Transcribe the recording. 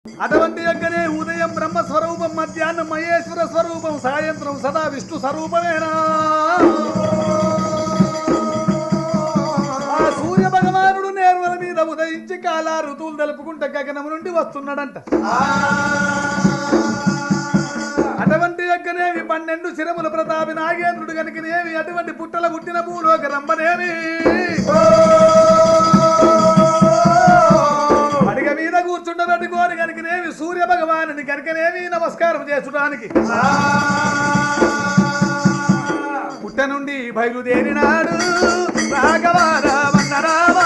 అటువంటి యొక్కనే ఉదయం బ్రహ్మస్వరూపం, మధ్యాహ్నం మహేశ్వర స్వరూపం, సాయంత్రం సదా విష్ణు స్వరూపమేనా. ఆ సూర్య భగవానుడు నేర్వల మీద ఉదయించి కాలా ఋతువులు తెలుపుకుంటే గగనం నుండి వస్తున్నాడంట. అటువంటి యొక్కనేవి 12 శిరముల ప్రతాపి నాగేంద్రుడు కనుకనేవి, అటువంటి పుట్టల పుట్టిన భూలోక రంభనేవి, అడిగ మీద కూర్చుండబెట్టి కోరి కనుకనేవి సూర్య భగవానుని కనుకనేవి నమస్కారం చేసుకోవడానికి పుట్ట నుండి బయలుదేరినాడు రాఘవ రామన్న రామ.